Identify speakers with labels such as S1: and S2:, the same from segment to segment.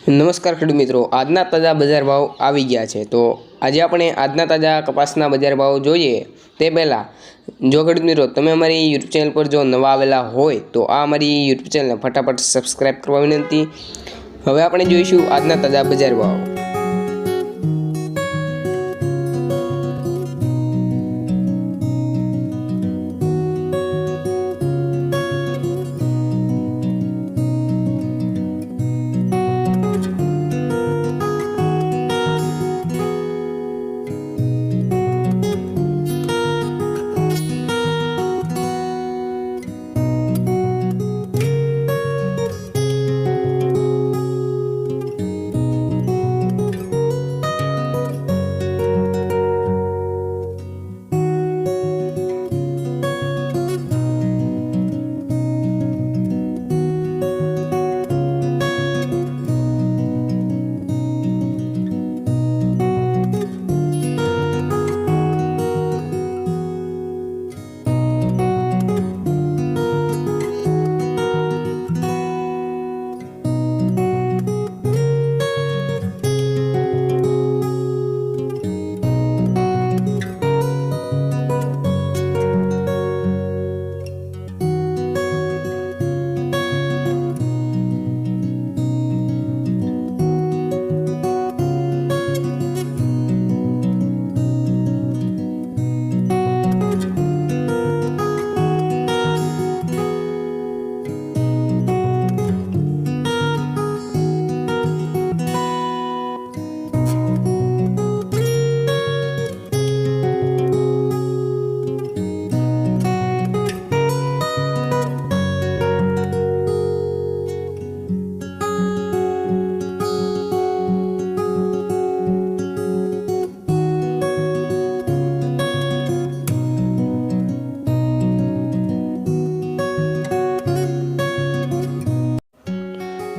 S1: નમસ્કાર ખેડૂત મિત્રો, આજના તાજા બજાર ભાવ આવી ગયા છે। તો આજે આપણે આજના તાજા કપાસના બજાર ભાવ જોઈએ તે પહેલાં જો ખેડૂત મિત્રો તમે અમારી યુટ્યુબ ચેનલ પર જો નવા આવેલા હોય તો આ અમારી યુટ્યુબ ચેનલને ફટાફટ સબસ્ક્રાઈબ કરવા વિનંતી। હવે આપણે જોઈશું આજના તાજા બજાર ભાવ।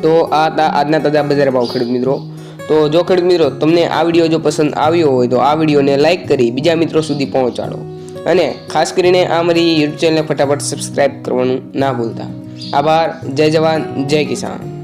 S1: तो આજના તાજા બજાર ભાવ ખેડૂત મિત્રો। તો જો ખેડૂત મિત્રો તમને આ વિડીયો જો પસંદ આવ્યો હોય તો આ વિડીયોને લાઈક કરી બીજા મિત્રો સુધી પહોંચાડો અને ખાસ કરીને આ અમારી યુટ્યુબ ચેનલને ફટાફટ સબસ્ક્રાઈબ કરવાનું ના ભૂલતા। આભાર। જય જવાન જય કિસાન।